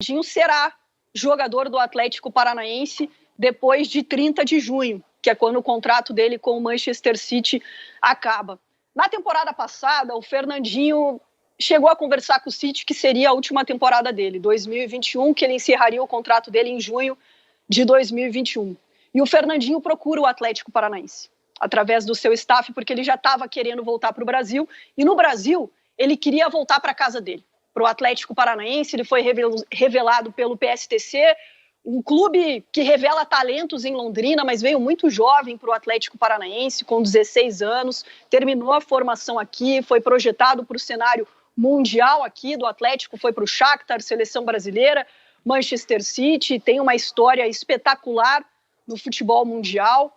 Fernandinho será jogador do Atlético Paranaense depois de 30 de junho, que é quando o contrato dele com o Manchester City acaba. Na temporada passada, o Fernandinho chegou a conversar com o City que seria a última temporada dele, 2021, que ele encerraria o contrato dele em junho de 2021. E o Fernandinho procura o Atlético Paranaense, através do seu staff, porque ele já estava querendo voltar para o Brasil. E no Brasil, ele queria voltar para a casa dele, para o Atlético Paranaense. Ele foi revelado pelo PSTC, um clube que revela talentos em Londrina, mas veio muito jovem para o Atlético Paranaense, com 16 anos, terminou a formação aqui, foi projetado para o cenário mundial aqui do Atlético, foi para o Shakhtar, seleção brasileira, Manchester City, tem uma história espetacular no futebol mundial.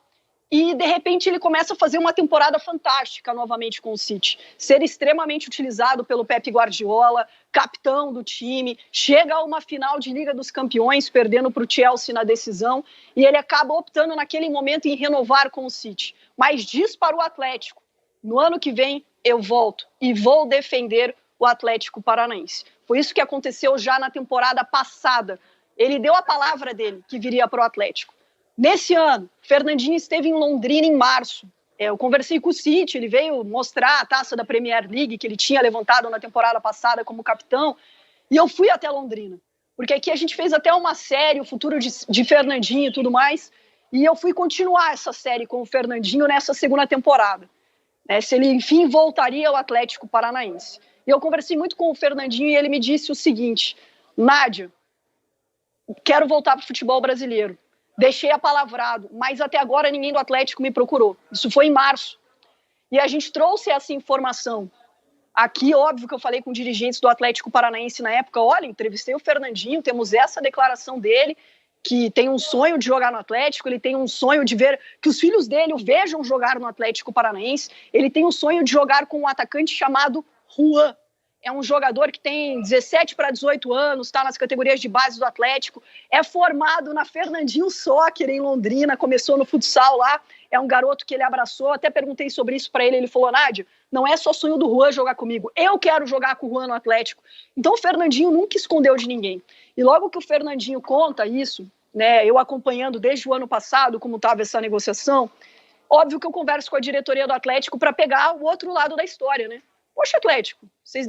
E, de repente, ele começa a fazer uma temporada fantástica novamente com o City. Ser extremamente utilizado pelo Pep Guardiola, capitão do time, chega a uma final de Liga dos Campeões, perdendo para o Chelsea na decisão, e ele acaba optando naquele momento em renovar com o City. Mas diz para o Atlético, no ano que vem eu volto e vou defender o Atlético Paranaense. Foi isso que aconteceu já na temporada passada. Ele deu a palavra dele que viria para o Atlético. Nesse ano, Fernandinho esteve em Londrina em março. Eu conversei com o City, ele veio mostrar a taça da Premier League que ele tinha levantado na temporada passada como capitão, e eu fui até Londrina, porque aqui a gente fez até uma série, o futuro de Fernandinho e tudo mais, e eu fui continuar essa série com o Fernandinho nessa segunda temporada, né, se ele enfim voltaria ao Atlético Paranaense. E eu conversei muito com o Fernandinho e ele me disse o seguinte: Nádia, quero voltar para o futebol brasileiro. Deixei apalavrado, mas até agora ninguém do Atlético me procurou. Isso foi em março. E a gente trouxe essa informação. Aqui, óbvio que eu falei com dirigentes do Atlético Paranaense na época. Olha, entrevistei o Fernandinho, temos essa declaração dele, que tem um sonho de jogar no Atlético, ele tem um sonho de ver que os filhos dele o vejam jogar no Atlético Paranaense, ele tem um sonho de jogar com um atacante chamado Juan. É um jogador que tem 17 para 18 anos, está nas categorias de base do Atlético, é formado na Fernandinho Soccer em Londrina, começou no futsal lá, é um garoto que ele abraçou, até perguntei sobre isso para ele, ele falou: Nádia, não é só sonho do Juan jogar comigo, eu quero jogar com o Juan no Atlético. Então o Fernandinho nunca escondeu de ninguém. E logo que o Fernandinho conta isso, né, eu acompanhando desde o ano passado como estava essa negociação, óbvio que eu converso com a diretoria do Atlético para pegar o outro lado da história, né? Poxa, Atlético, vocês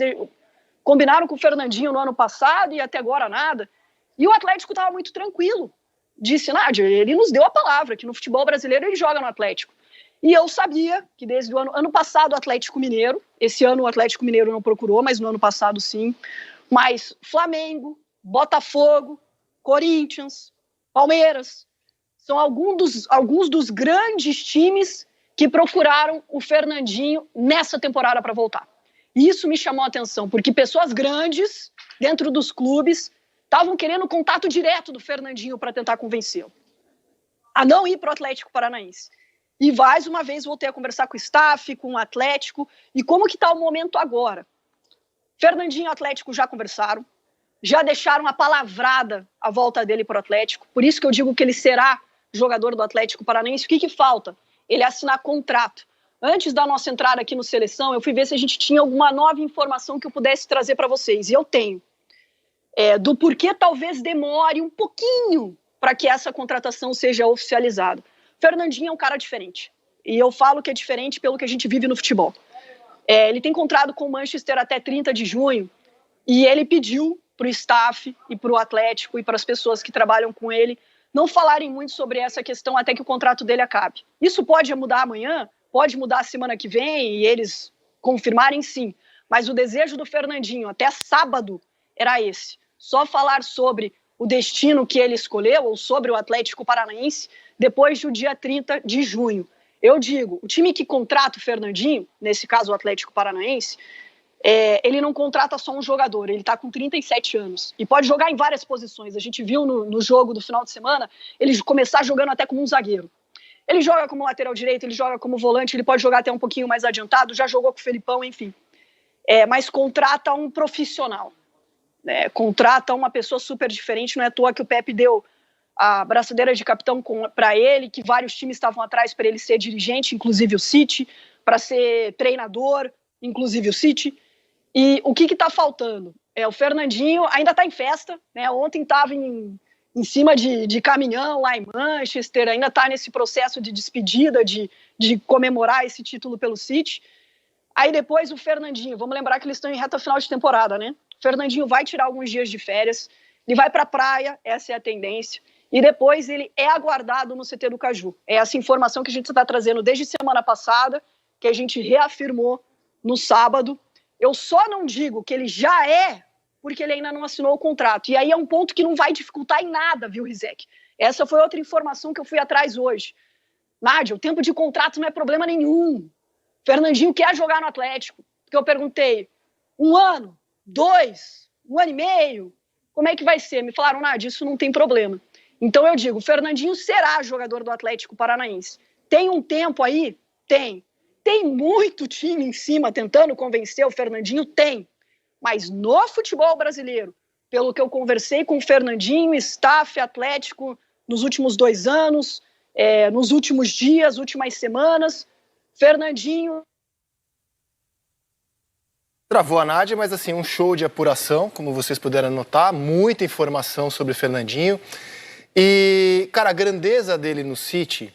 combinaram com o Fernandinho no ano passado e até agora nada. E o Atlético estava muito tranquilo. Disse: Nádia, ele nos deu a palavra que no futebol brasileiro ele joga no Atlético. E eu sabia que desde o ano passado o Atlético Mineiro, esse ano o Atlético Mineiro não procurou, mas no ano passado sim, mas Flamengo, Botafogo, Corinthians, Palmeiras, são alguns dos grandes times que procuraram o Fernandinho nessa temporada para voltar. E isso me chamou a atenção, porque pessoas grandes dentro dos clubes estavam querendo contato direto do Fernandinho para tentar convencê-lo a não ir para o Atlético Paranaense. E mais uma vez voltei a conversar com o staff, com o Atlético, e como que está o momento agora? Fernandinho e Atlético já conversaram, já deixaram a palavrada a volta dele para o Atlético, por isso que eu digo que ele será jogador do Atlético Paranaense. O que falta? Ele assinar contrato. Antes da nossa entrada aqui no Seleção, eu fui ver se a gente tinha alguma nova informação que eu pudesse trazer para vocês. E eu tenho. Do porquê talvez demore um pouquinho para que essa contratação seja oficializada. Fernandinho é um cara diferente. E eu falo que é diferente pelo que a gente vive no futebol. Ele tem contrato com o Manchester até 30 de junho. E ele pediu para o staff e para o Atlético e para as pessoas que trabalham com ele não falarem muito sobre essa questão até que o contrato dele acabe. Isso pode mudar amanhã? Pode mudar semana que vem e eles confirmarem, sim. Mas o desejo do Fernandinho até sábado era esse. Só falar sobre o destino que ele escolheu ou sobre o Atlético Paranaense depois do dia 30 de junho. Eu digo, o time que contrata o Fernandinho, nesse caso o Atlético Paranaense, ele não contrata só um jogador, ele está com 37 anos e pode jogar em várias posições. A gente viu no jogo do final de semana ele começar jogando até como um zagueiro. Ele joga como lateral direito, ele joga como volante, ele pode jogar até um pouquinho mais adiantado, já jogou com o Felipão, enfim. Mas contrata um profissional, né? Contrata uma pessoa super diferente. Não é à toa que o Pepe deu a braçadeira de capitão para ele, que vários times estavam atrás para ele ser dirigente, inclusive o City, para ser treinador, inclusive o City. E o que está faltando? O Fernandinho ainda está em festa, né? Ontem estava em cima de caminhão lá em Manchester, ainda está nesse processo de despedida, de comemorar esse título pelo City. Aí depois o Fernandinho, vamos lembrar que eles estão em reta final de temporada, né? O Fernandinho vai tirar alguns dias de férias, ele vai para a praia, essa é a tendência, e depois ele é aguardado no CT do Caju. É essa informação que a gente está trazendo desde semana passada, que a gente reafirmou no sábado. Eu só não digo que ele já é, porque ele ainda não assinou o contrato. E aí é um ponto que não vai dificultar em nada, viu, Rizek? Essa foi outra informação que eu fui atrás hoje. Nádia, o tempo de contrato não é problema nenhum. Fernandinho quer jogar no Atlético. Porque eu perguntei, 1 ano, 2, 1 ano e meio, como é que vai ser? Me falaram, Nádia, isso não tem problema. Então eu digo, o Fernandinho será jogador do Atlético Paranaense. Tem um tempo aí? Tem. Tem muito time em cima tentando convencer o Fernandinho? Tem. Mas no futebol brasileiro, pelo que eu conversei com o Fernandinho, staff Atlético, nos últimos 2 anos, nos últimos dias, últimas semanas, Fernandinho... Travou a Nádia, mas assim, um show de apuração, como vocês puderam notar, muita informação sobre o Fernandinho. E, cara, a grandeza dele no City,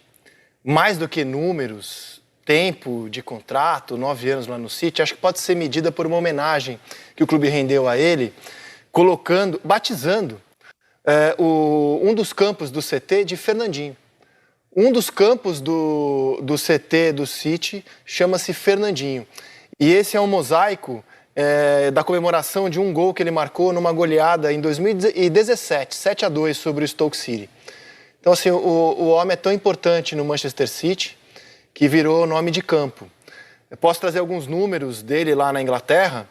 mais do que números, tempo de contrato, 9 anos lá no City, acho que pode ser medida por uma homenagem que o clube rendeu a ele, batizando um dos campos do CT de Fernandinho. Um dos campos do CT do City chama-se Fernandinho. E esse é um mosaico da comemoração de um gol que ele marcou numa goleada em 2017, 7-2 sobre o Stoke City. Então, assim, o homem é tão importante no Manchester City que virou nome de campo. Eu posso trazer alguns números dele lá na Inglaterra.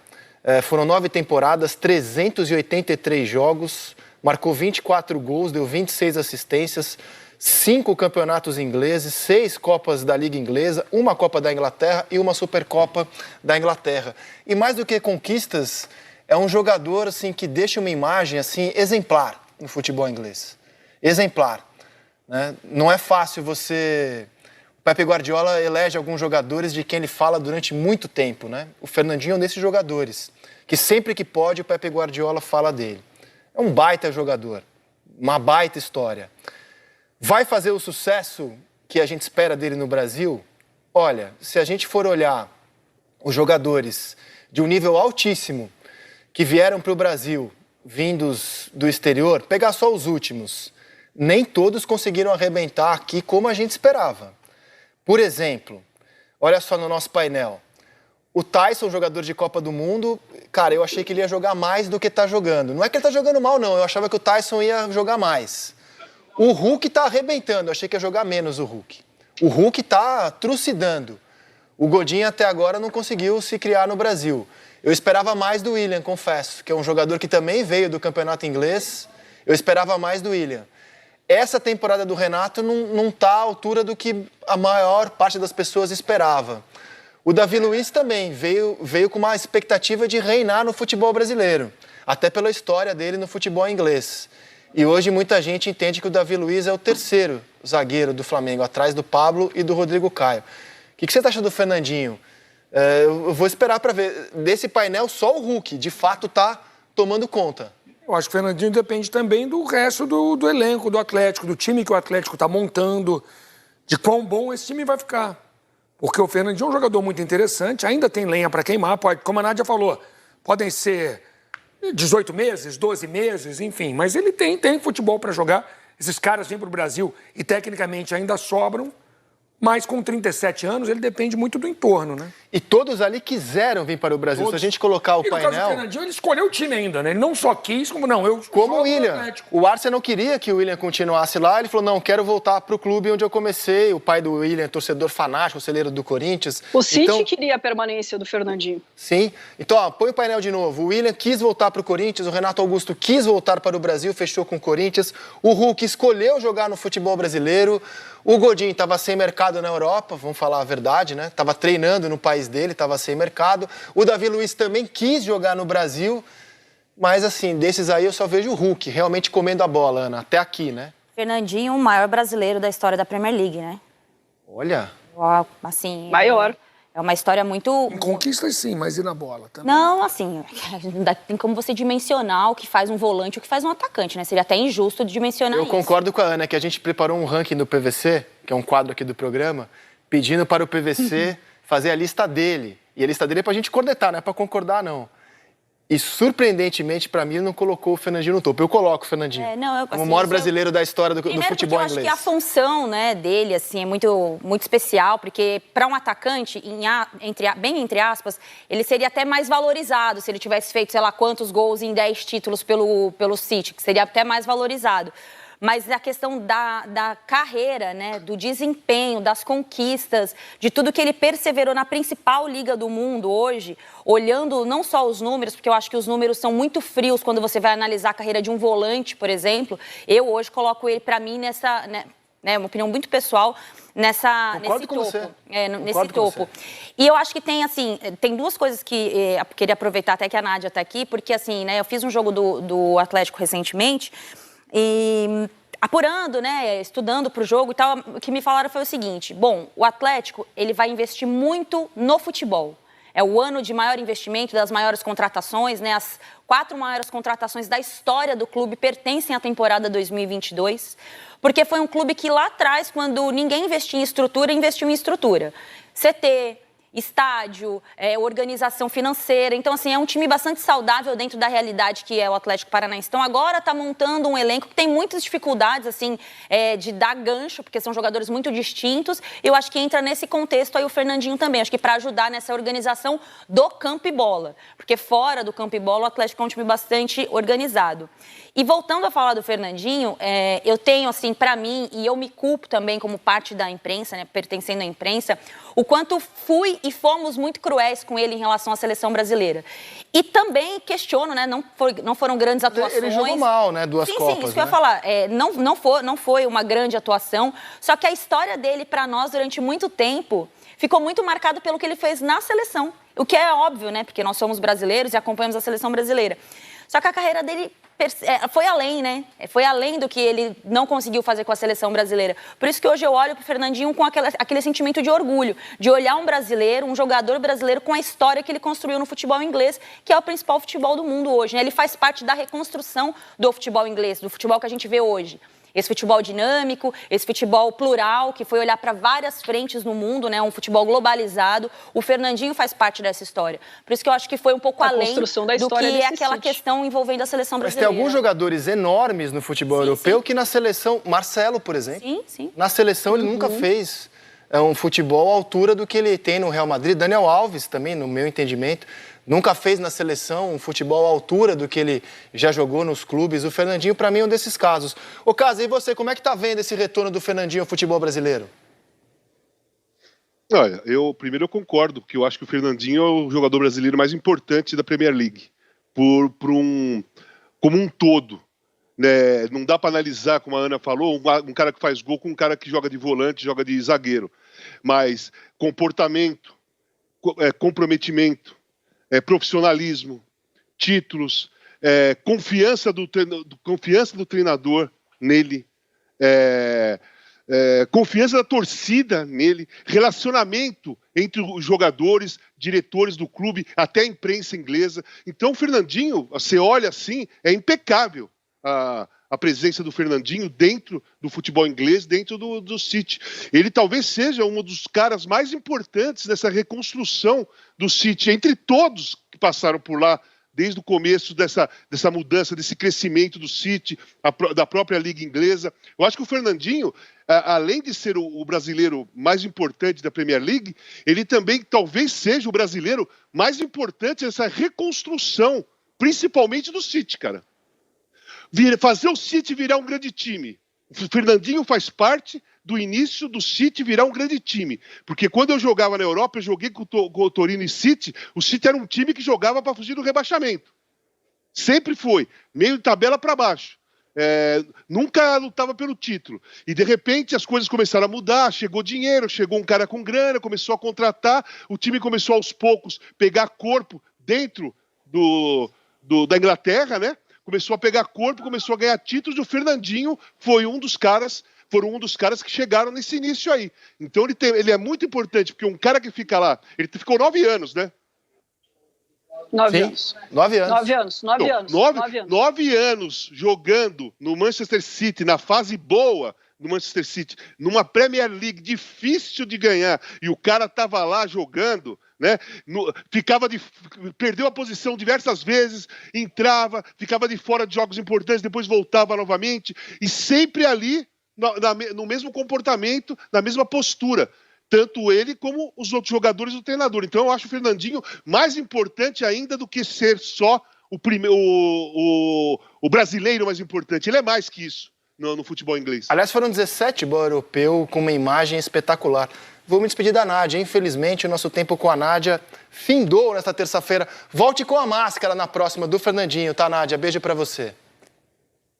Foram 9 temporadas, 383 jogos, marcou 24 gols, deu 26 assistências, 5 campeonatos ingleses, 6 Copas da Liga Inglesa, 1 Copa da Inglaterra e 1 Supercopa da Inglaterra. E mais do que conquistas, é um jogador assim, que deixa uma imagem assim, exemplar no futebol inglês. Exemplar. Né? Não é fácil você... O Pepe Guardiola elege alguns jogadores de quem ele fala durante muito tempo. Né? O Fernandinho é um desses jogadores, que sempre que pode o Pepe Guardiola fala dele. É um baita jogador, uma baita história. Vai fazer o sucesso que a gente espera dele no Brasil? Olha, se a gente for olhar os jogadores de um nível altíssimo que vieram para o Brasil, vindos do exterior, pegar só os últimos, nem todos conseguiram arrebentar aqui como a gente esperava. Por exemplo, olha só no nosso painel, o Tyson, jogador de Copa do Mundo, cara, eu achei que ele ia jogar mais do que está jogando. Não é que ele está jogando mal, não, eu achava que o Tyson ia jogar mais. O Hulk está arrebentando, eu achei que ia jogar menos o Hulk. O Hulk está trucidando. O Godin até agora não conseguiu se criar no Brasil. Eu esperava mais do Willian, confesso, que é um jogador que também veio do campeonato inglês. Eu esperava mais do Willian. Essa temporada do Renato não está à altura do que a maior parte das pessoas esperava. O Davi Luiz também veio com uma expectativa de reinar no futebol brasileiro, até pela história dele no futebol inglês. E hoje muita gente entende que o Davi Luiz é o 3º zagueiro do Flamengo, atrás do Pablo e do Rodrigo Caio. O que você está achando do Fernandinho? Eu vou esperar para ver. Desse painel, só o Hulk, de fato, está tomando conta. Eu acho que o Fernandinho depende também do resto do elenco, do Atlético, do time que o Atlético está montando, de quão bom esse time vai ficar. Porque o Fernandinho é um jogador muito interessante, ainda tem lenha para queimar, pode, como a Nádia falou, podem ser 18 meses, 12 meses, enfim, mas ele tem futebol para jogar. Esses caras vêm para o Brasil e tecnicamente ainda sobram, mas com 37 anos ele depende muito do entorno, né? E todos ali quiseram vir para o Brasil. Todos. Se a gente colocar o painel... No caso do Fernandinho, ele escolheu o time ainda, né? Ele não só quis, como não, eu... Como o Willian. O Arsenal queria que o Willian continuasse lá. Ele falou, não, quero voltar para o clube onde eu comecei. O pai do Willian, torcedor fanático, celeiro do Corinthians. O City queria a permanência do Fernandinho. Sim. Então, ó, põe o painel de novo. O Willian quis voltar para o Corinthians. O Renato Augusto quis voltar para o Brasil, fechou com o Corinthians. O Hulk escolheu jogar no futebol brasileiro. O Godin estava sem mercado na Europa, vamos falar a verdade, né? Estava treinando no país dele, estava sem mercado. O Davi Luiz também quis jogar no Brasil, mas assim, desses aí eu só vejo o Hulk realmente comendo a bola, Ana, até aqui, né? Fernandinho, o maior brasileiro da história da Premier League, né? Olha. Assim, maior. É uma história muito... Em conquistas, sim, mas e na bola também? Não, assim, não tem como você dimensionar o que faz um volante e o que faz um atacante, né? Seria até injusto dimensionar isso. Eu concordo com a Ana, que a gente preparou um ranking do PVC, que é um quadro aqui do programa, pedindo para o PVC fazer a lista dele. E a lista dele é para a gente cornetar, não é para concordar, não. E, surpreendentemente, para mim, não colocou o Fernandinho no topo. Eu coloco o Fernandinho como o maior brasileiro da história do futebol inglês. Eu acho que a função, né, dele assim, é muito especial, porque para um atacante, bem entre aspas, ele seria até mais valorizado se ele tivesse feito, sei lá, quantos gols em 10 títulos pelo City, que seria até mais valorizado. Mas a questão da carreira, né, do desempenho, das conquistas, de tudo que ele perseverou na principal liga do mundo hoje, olhando não só os números, porque eu acho que os números são muito frios quando você vai analisar a carreira de um volante, por exemplo. Eu hoje coloco ele, para mim, nessa, né, uma opinião muito pessoal, nesse topo. Nesse topo. E eu acho que tem, assim, tem duas coisas que eu queria aproveitar até que a Nádia está aqui, porque, assim, né, eu fiz um jogo do Atlético recentemente. E apurando, né, estudando para o jogo e tal, o que me falaram foi o seguinte: bom, o Atlético, ele vai investir muito no futebol. É o ano de maior investimento, das maiores contratações, né? As 4 maiores contratações da história do clube pertencem à temporada 2022, porque foi um clube que lá atrás, quando ninguém investia em estrutura, investiu em estrutura. CT, estádio, organização financeira. Então, assim, é um time bastante saudável dentro da realidade que é o Atlético Paranaense. Então, agora está montando um elenco que tem muitas dificuldades, assim, de dar gancho, porque são jogadores muito distintos. Eu acho que entra nesse contexto aí o Fernandinho também. Acho que para ajudar nessa organização do campo e bola. Porque fora do campo e bola, o Atlético é um time bastante organizado. E voltando a falar do Fernandinho, eu tenho, assim, para mim, e eu me culpo também como parte da imprensa, né, pertencendo à imprensa, o quanto fui e fomos muito cruéis com ele em relação à seleção brasileira. E também questiono, né, não foram grandes atuações. Ele jogou mal, né, duas Copas. Sim, isso que eu ia falar. Não foi uma grande atuação, só que a história dele, para nós, durante muito tempo, ficou muito marcado pelo que ele fez na seleção. O que é óbvio, né, porque nós somos brasileiros e acompanhamos a seleção brasileira. Só que a carreira dele foi além, né? Foi além do que ele não conseguiu fazer com a seleção brasileira. Por isso que hoje eu olho para o Fernandinho com aquele sentimento de orgulho, de olhar um brasileiro, um jogador brasileiro com a história que ele construiu no futebol inglês, que é o principal futebol do mundo hoje, né? Ele faz parte da reconstrução do futebol inglês, do futebol que a gente vê hoje. Esse futebol dinâmico, esse futebol plural, que foi olhar para várias frentes no mundo, né? Um futebol globalizado. O Fernandinho faz parte dessa história. Por isso que eu acho que foi um pouco além do que é aquela questão envolvendo a seleção brasileira. Mas tem alguns jogadores enormes no futebol europeu que na seleção... Marcelo, por exemplo. Sim. Na seleção ele nunca fez um futebol à altura do que ele tem no Real Madrid. Daniel Alves também, no meu entendimento, nunca fez na seleção um futebol à altura do que ele já jogou nos clubes. O Fernandinho, para mim, é um desses casos. Ô, Casa, e você, como é que tá vendo esse retorno do Fernandinho ao futebol brasileiro? Olha, primeiro eu concordo, porque eu acho que o Fernandinho é o jogador brasileiro mais importante da Premier League, como um todo. Né? Não dá para analisar, como a Ana falou, um cara que faz gol com um cara que joga de volante, joga de zagueiro. Mas comportamento, comprometimento, profissionalismo, títulos, confiança do treinador nele, confiança da torcida nele, relacionamento entre os jogadores, diretores do clube, até a imprensa inglesa. Então, o Fernandinho, você olha assim, é impecável a presença do Fernandinho dentro do futebol inglês, dentro do City. Ele talvez seja um dos caras mais importantes dessa reconstrução do City, entre todos que passaram por lá, desde o começo dessa mudança, desse crescimento do City, da própria Liga Inglesa. Eu acho que o Fernandinho, além de ser o brasileiro mais importante da Premier League, ele também talvez seja o brasileiro mais importante dessa reconstrução, principalmente do City, cara. Fazer o City virar um grande time. O Fernandinho faz parte do início do City virar um grande time. Porque quando eu jogava na Europa, eu joguei com o Torino e City, o City era um time que jogava para fugir do rebaixamento. Sempre foi. Meio de tabela para baixo. Nunca lutava pelo título. E, de repente, as coisas começaram a mudar, chegou dinheiro, chegou um cara com grana, começou a contratar, o time começou aos poucos pegar corpo dentro da Inglaterra, né? Começou a pegar corpo, começou a ganhar títulos, e o Fernandinho foi um dos caras foram um dos caras que chegaram nesse início aí. Então ele é muito importante, porque um cara que fica lá, ele ficou 9 anos, né? 9 anos. 9 anos. 9 anos. 9 anos. 9 anos jogando no Manchester City, na fase boa do Manchester City, numa Premier League difícil de ganhar, e o cara tava lá jogando, né? Perdeu a posição diversas vezes, entrava, ficava de fora de jogos importantes, depois voltava novamente, e sempre ali no mesmo comportamento, na mesma postura. Tanto ele como os outros jogadores do treinador. Então eu acho o Fernandinho mais importante ainda do que ser só o brasileiro mais importante. Ele é mais que isso no futebol inglês. Aliás, foram 17 bola europeu com uma imagem espetacular. Vou me despedir da Nádia. Infelizmente, o nosso tempo com a Nádia findou nesta terça-feira. Volte com a máscara na próxima do Fernandinho, tá, Nádia? Beijo pra você.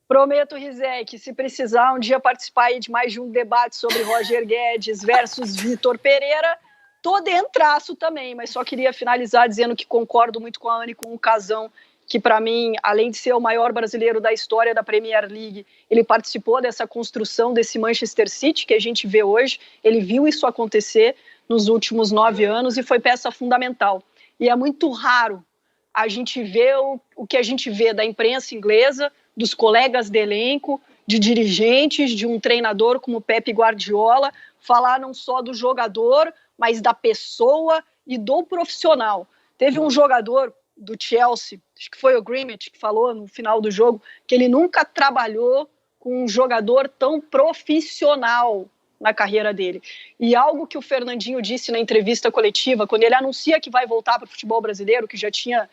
Prometo, Rizek, se precisar um dia participar aí de mais de um debate sobre Roger Guedes versus Vitor Pereira, tô dentraço também, mas só queria finalizar dizendo que concordo muito com a Anne, com o Casão, que para mim, além de ser o maior brasileiro da história da Premier League, ele participou dessa construção desse Manchester City que a gente vê hoje, ele viu isso acontecer nos últimos 9 anos e foi peça fundamental. E é muito raro a gente ver o que a gente vê da imprensa inglesa, dos colegas de elenco, de dirigentes, de um treinador como Pep Guardiola, falar não só do jogador, mas da pessoa e do profissional. Teve um jogador do Chelsea, acho que foi o Greenwich, que falou no final do jogo que ele nunca trabalhou com um jogador tão profissional na carreira dele. E algo que o Fernandinho disse na entrevista coletiva, quando ele anuncia que vai voltar para o futebol brasileiro, que já tinha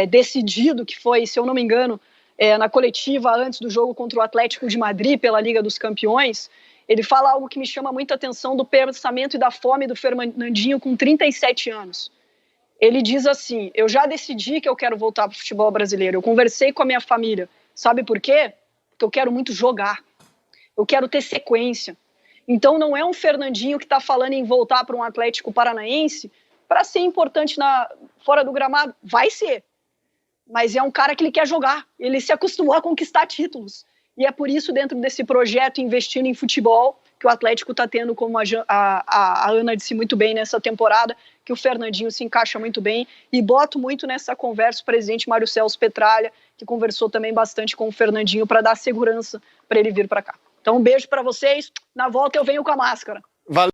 decidido, que foi, se eu não me engano, na coletiva antes do jogo contra o Atlético de Madrid pela Liga dos Campeões, ele fala algo que me chama muita atenção do pensamento e da fome do Fernandinho com 37 anos. Ele diz assim: eu já decidi que eu quero voltar para o futebol brasileiro, eu conversei com a minha família. Sabe por quê? Porque eu quero muito jogar, eu quero ter sequência. Então não é um Fernandinho que está falando em voltar para um Atlético Paranaense para ser importante fora do gramado. Vai ser. Mas é um cara que ele quer jogar, ele se acostumou a conquistar títulos. E é por isso, dentro desse projeto, investindo em futebol, que o Atlético está tendo, como a Ana disse muito bem nessa temporada, que o Fernandinho se encaixa muito bem. E boto muito nessa conversa o presidente Mário Celso Petralha, que conversou também bastante com o Fernandinho para dar segurança para ele vir para cá. Então, um beijo para vocês. Na volta eu venho com a máscara. Valeu.